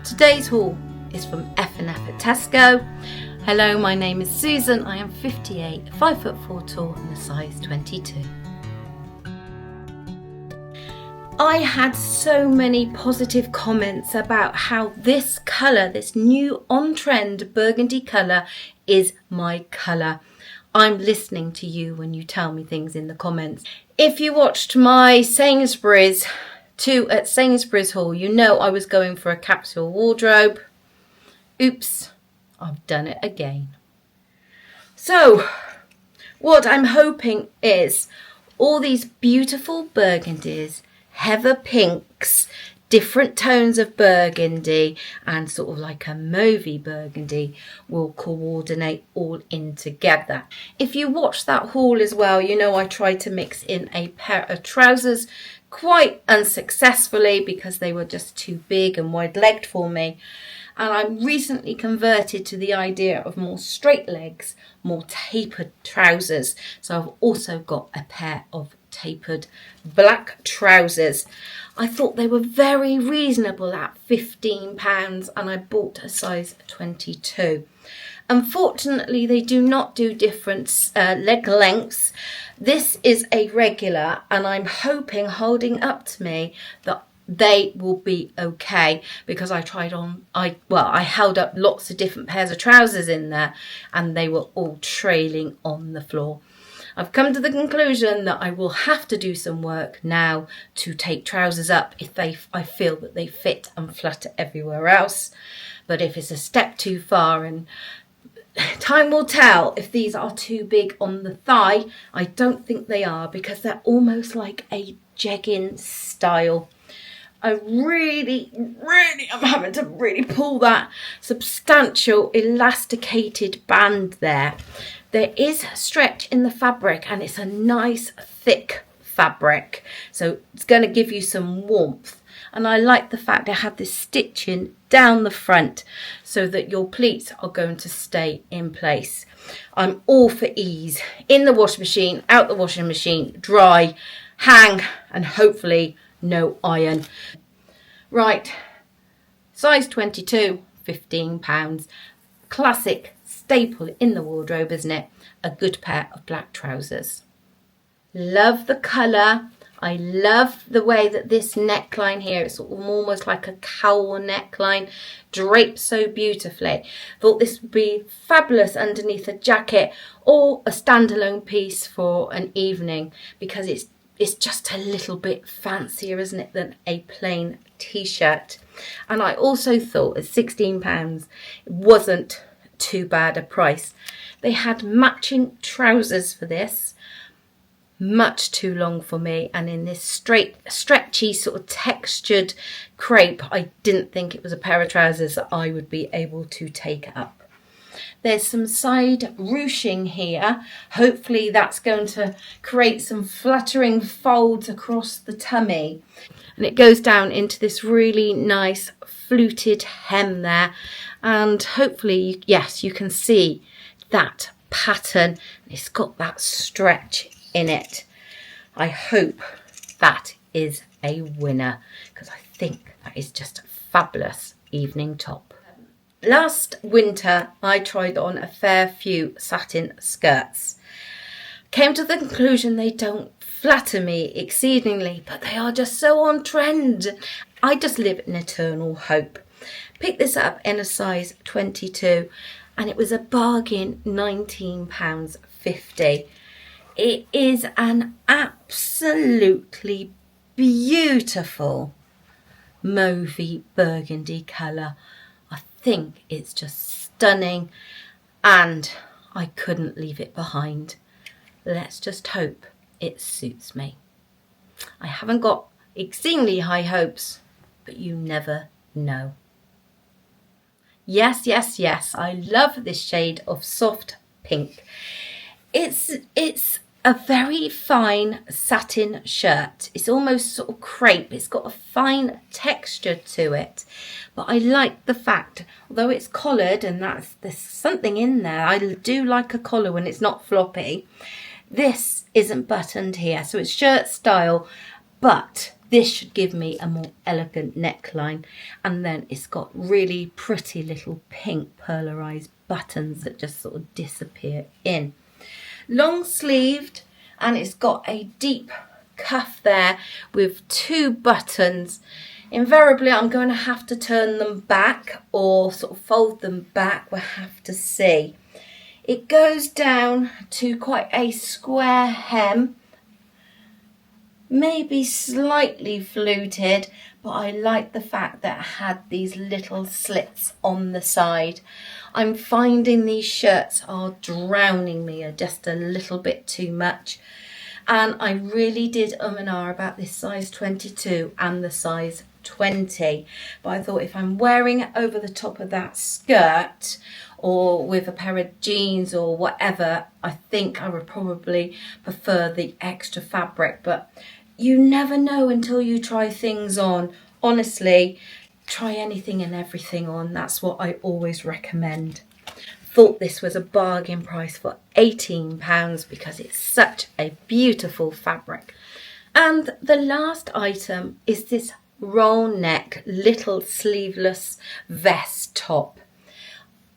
Today's haul is from F&F at Tesco. Hello, my name is Susan. I am 58, 5'4" tall and a size 22. I had so many positive comments about how this colour, this new on-trend burgundy colour, is my colour. I'm listening to you when you tell me things in the comments. If you watched my Sainsbury's haul, you know I was going for a capsule wardrobe. Oops, I've done it again. So, what I'm hoping is all these beautiful burgundies, heather pinks, different tones of burgundy and sort of like a mauvey burgundy will coordinate all in together. If you watch that haul as well, you know I tried to mix in a pair of trousers quite unsuccessfully because they were just too big and wide-legged for me. And I'm recently converted to the idea of more straight legs, more tapered trousers. So I've also got a pair of tapered black trousers. I thought they were very reasonable at £15 and I bought a size 22. Unfortunately, they do not do different leg lengths. This is a regular and I'm hoping, holding up to me, that they will be okay because I held up lots of different pairs of trousers in there and they were all trailing on the floor. I've come to the conclusion that I will have to do some work now to take trousers up if I feel that they fit and flutter everywhere else. But if it's a step too far, and time will tell if these are too big on the thigh. I don't think they are because they're almost like a jegging style. I really am having to really pull that substantial elasticated band there. There is stretch in the fabric and it's a nice thick fabric, so it's going to give you some warmth. And I like the fact I had this stitching down the front so that your pleats are going to stay in place. I'm all for ease. In the washing machine, out the washing machine, dry, hang, and hopefully no iron. Right, size 22, £15. Classic staple in the wardrobe, isn't it? A good pair of black trousers. Love the colour. I love the way that this neckline here, it's almost like a cowl neckline, drapes so beautifully. Thought this would be fabulous underneath a jacket or a standalone piece for an evening because it's just a little bit fancier, isn't it, than a plain t-shirt. And I also thought at £16 it wasn't too bad a price. They had matching trousers for this, much too long for me, and in this straight stretchy sort of textured crepe, I didn't think it was a pair of trousers that I would be able to take up. There's some side ruching here. Hopefully that's going to create some fluttering folds across the tummy. And it goes down into this really nice fluted hem there. And hopefully, yes, you can see that pattern. It's got that stretch in it. I hope that is a winner because I think that is just a fabulous evening top. Last winter, I tried on a fair few satin skirts. Came to the conclusion they don't flatter me exceedingly, but they are just so on trend. I just live in eternal hope. Picked this up in a size 22 and it was a bargain, £19.50. It is an absolutely beautiful mauvey burgundy colour. I think it's just stunning and I couldn't leave it behind. Let's just hope it suits me. I haven't got exceedingly high hopes, but you never know. Yes, I love this shade of soft pink. It's a very fine satin shirt. It's almost sort of crepe. It's got a fine texture to it. But I like the fact, although it's collared and there's something in there, I do like a collar when it's not floppy. This isn't buttoned here, so it's shirt style, but this should give me a more elegant neckline. And then it's got really pretty little pink polarized buttons that just sort of disappear in. Long sleeved, and it's got a deep cuff there with 2 buttons. Invariably I'm going to have to turn them back or sort of fold them back, we'll have to see. It goes down to quite a square hem, maybe slightly fluted, but I like the fact that it had these little slits on the side. I'm finding these shirts are drowning me just a little bit too much. And I really did and ah about this size 22 and the size 20. But I thought if I'm wearing it over the top of that skirt or with a pair of jeans or whatever, I think I would probably prefer the extra fabric. But you never know until you try things on. Honestly, try anything and everything on. That's what I always recommend. Thought this was a bargain price for £18 because it's such a beautiful fabric. And the last item is this roll neck little sleeveless vest top.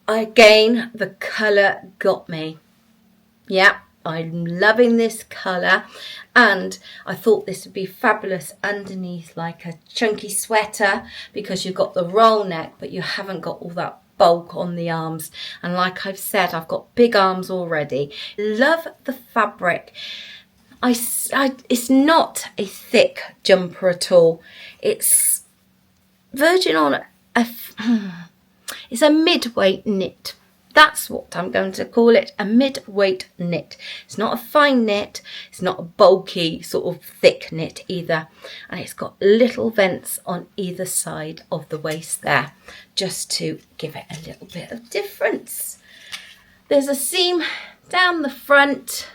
Again, the colour got me. Yeah, I'm loving this colour, and I thought this would be fabulous underneath like a chunky sweater because you've got the roll neck but you haven't got all that bulk on the arms. And like I've said, I've got big arms already. Love the fabric. It's not a thick jumper at all. It's verging on it's a mid-weight knit. That's what I'm going to call it, a mid-weight knit. It's not a fine knit, it's not a bulky sort of thick knit either. And it's got little vents on either side of the waist there, just to give it a little bit of difference. There's a seam down the front.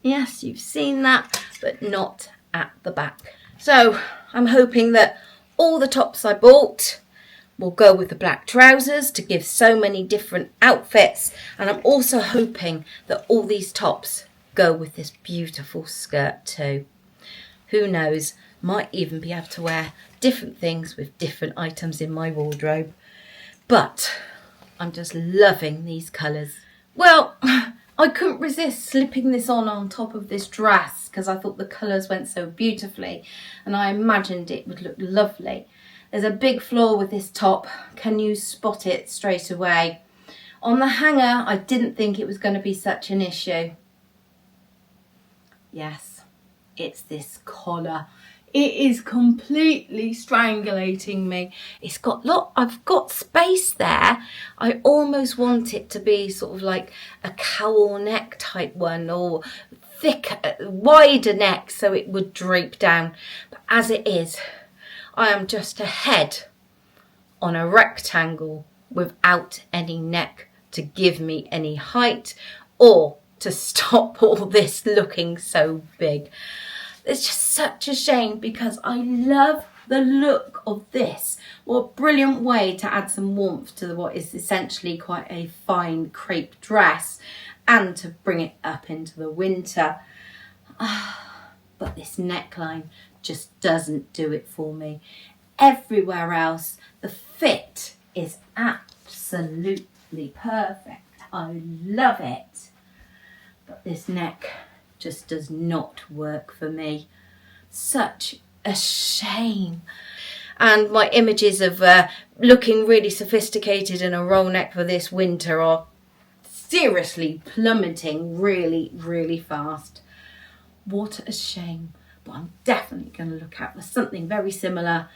Yes, you've seen that, but not at the back. So I'm hoping that all the tops I bought will go with the black trousers to give so many different outfits, and I'm also hoping that all these tops go with this beautiful skirt too. Who knows, might even be able to wear different things with different items in my wardrobe. But I'm just loving these colours. Well, I couldn't resist slipping this on top of this dress because I thought the colours went so beautifully and I imagined it would look lovely. There's a big flaw with this top. Can you spot it straight away? On the hanger, I didn't think it was going to be such an issue. Yes, it's this collar. It is completely strangulating me. It's got I've got space there. I almost want it to be sort of like a cowl neck type one, or thick, wider neck so it would drape down. But as it is, I am just a head on a rectangle without any neck to give me any height or to stop all this looking so big. It's just such a shame because I love the look of this. What a brilliant way to add some warmth to what is essentially quite a fine crepe dress and to bring it up into the winter. But this neckline just doesn't do it for me. Everywhere else, the fit is absolutely perfect. I love it. But this neck just does not work for me. Such a shame. And my images of looking really sophisticated in a roll neck for this winter are seriously plummeting really, really fast. What a shame. But I'm definitely going to look out for something very similar,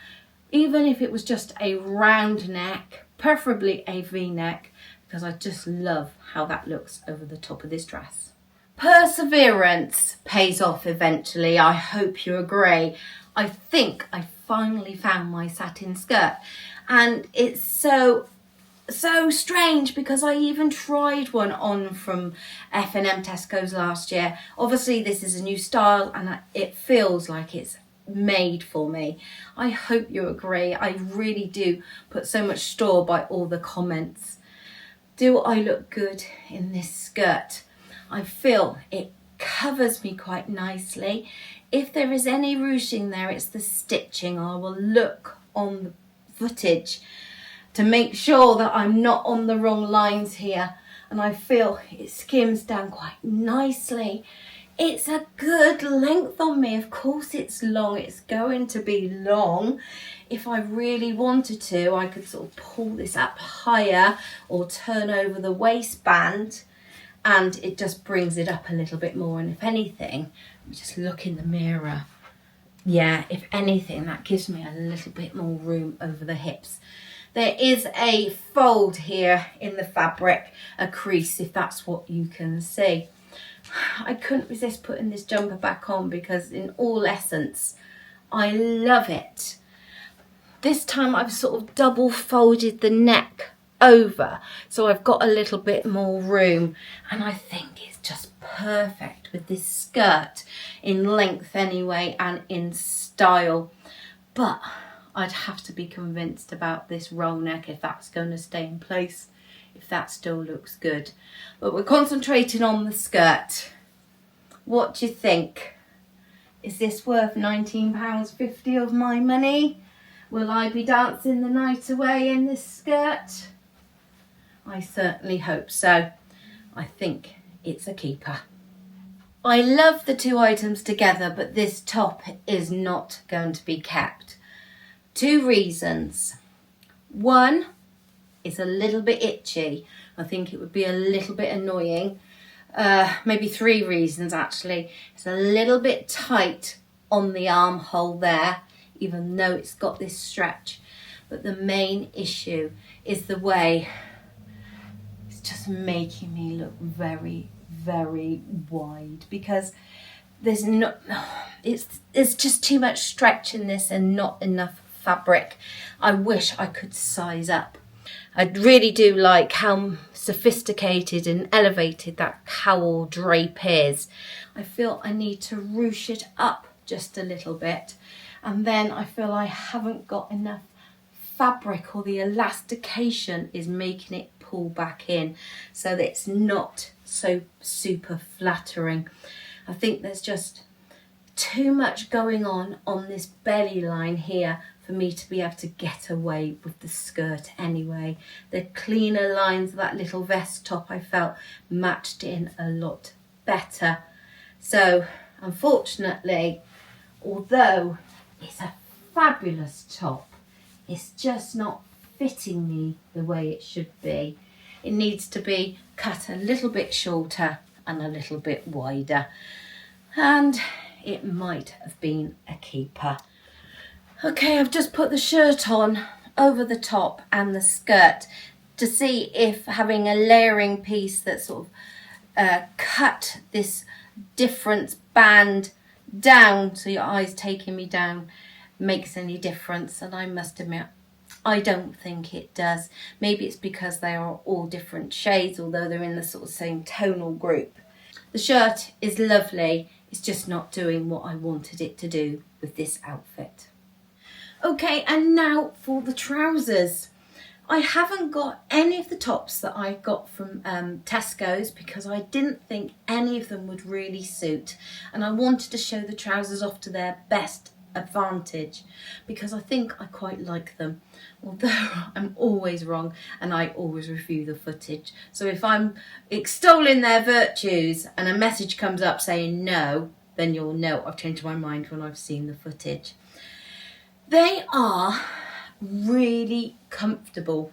even if it was just a round neck, preferably a V-neck, because I just love how that looks over the top of this dress. Perseverance pays off eventually. I hope you agree. I think I finally found my satin skirt, and it's so strange because I even tried one on from F&M Tesco's last year. Obviously this is a new style and it feels like it's made for me. I hope you agree. I really do put so much store by all the comments. Do I look good in this skirt? I feel it covers me quite nicely. If there is any ruching there, it's the stitching. I will look on the footage to make sure that I'm not on the wrong lines here, and I feel it skims down quite nicely. It's a good length on me. Of course it's long, it's going to be long. If I really wanted to, I could sort of pull this up higher or turn over the waistband, and it just brings it up a little bit more. And if anything, just look in the mirror. Yeah, if anything, that gives me a little bit more room over the hips. There is a fold here in the fabric, a crease, if that's what you can see. I couldn't resist putting this jumper back on because in all essence, I love it. This time I've sort of double folded the neck over, so I've got a little bit more room, and I think it's just perfect with this skirt in length anyway and in style. But I'd have to be convinced about this roll neck if that's going to stay in place, if that still looks good. But we're concentrating on the skirt. What do you think? Is this worth £19.50 of my money? Will I be dancing the night away in this skirt? I certainly hope so. I think it's a keeper. I love the two items together, but this top is not going to be kept. 2 reasons. One, it's a little bit itchy. I think it would be a little bit annoying. Maybe 3 reasons actually. It's a little bit tight on the armhole there, even though it's got this stretch. But the main issue is the way it's just making me look very, very wide, because there's it's just too much stretch in this and not enough fabric. I wish I could size up. I really do like how sophisticated and elevated that cowl drape is. I feel I need to ruche it up just a little bit, and then I feel I haven't got enough fabric, or the elastication is making it pull back in, so that it's not so super flattering. I think there's just too much going on this belly line here for me to be able to get away with the skirt anyway. The cleaner lines of that little vest top I felt matched in a lot better. So unfortunately, although it's a fabulous top, it's just not fitting me the way it should be. It needs to be cut a little bit shorter and a little bit wider, and it might have been a keeper. Okay, I've just put the shirt on over the top and the skirt to see if having a layering piece that sort of cut this difference band down, so your eye's taking me down, makes any difference. And I must admit, I don't think it does. Maybe it's because they are all different shades, although they're in the sort of same tonal group. The shirt is lovely. It's just not doing what I wanted it to do with this outfit. Okay, and now for the trousers. I haven't got any of the tops that I got from Tesco's because I didn't think any of them would really suit, and I wanted to show the trousers off to their best advantage because I think I quite like them, although I'm always wrong and I always review the footage. So if I'm extolling their virtues and a message comes up saying no, then you'll know I've changed my mind when I've seen the footage. They are really comfortable.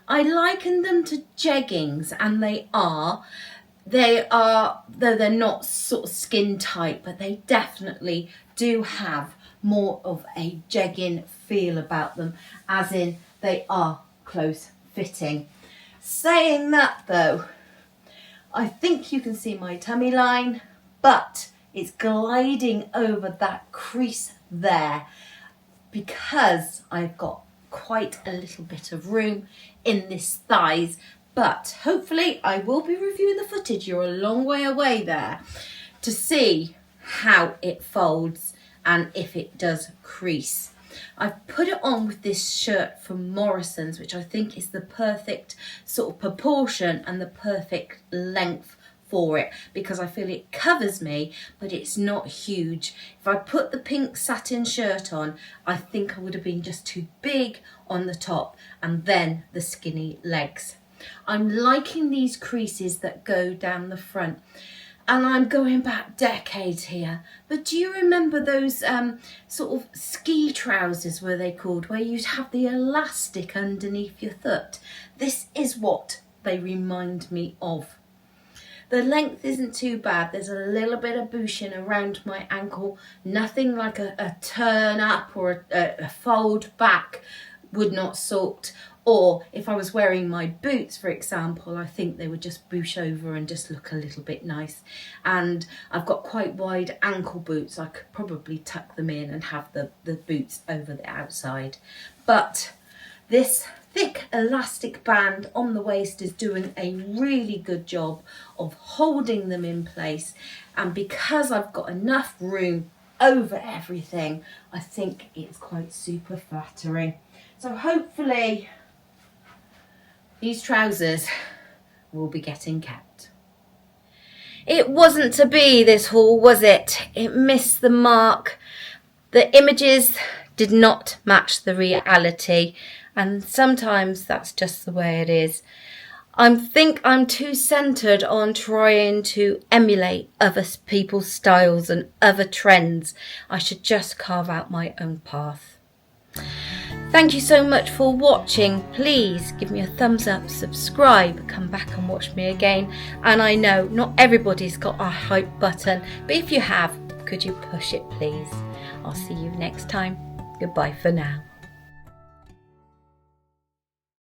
I liken them to jeggings, and they are, though they're not sort of skin tight, but they definitely do have more of a jegging feel about them, as in they are close fitting. Saying that though, I think you can see my tummy line, but it's gliding over that crease there because I've got quite a little bit of room in this thighs. But hopefully I will be reviewing the footage, you're a long way away there, to see how it folds and if it does crease. I've put it on with this shirt from Morrison's, which I think is the perfect sort of proportion and the perfect length for it because I feel it covers me, but it's not huge. If I put the pink satin shirt on, I think I would have been just too big on the top and then the skinny legs. I'm liking these creases that go down the front. And I'm going back decades here, but do you remember those sort of ski trousers, were they called, where you'd have the elastic underneath your foot? This is what they remind me of. The length isn't too bad. There's a little bit of bushing around my ankle, nothing like a turn up or a fold back would not sort. Or if I was wearing my boots, for example, I think they would just boosh over and just look a little bit nice. And I've got quite wide ankle boots. I could probably tuck them in and have the boots over the outside. But this thick elastic band on the waist is doing a really good job of holding them in place. And because I've got enough room over everything, I think it's quite super flattering. So hopefully these trousers will be getting kept. It wasn't to be, this haul, was it? It missed the mark. The images did not match the reality, and sometimes that's just the way it is. I think I'm too centred on trying to emulate other people's styles and other trends. I should just carve out my own path. Thank you so much for watching. Please give me a thumbs up, subscribe, come back and watch me again. And I know not everybody's got a hype button, but if you have, could you push it please? I'll see you next time. Goodbye for now.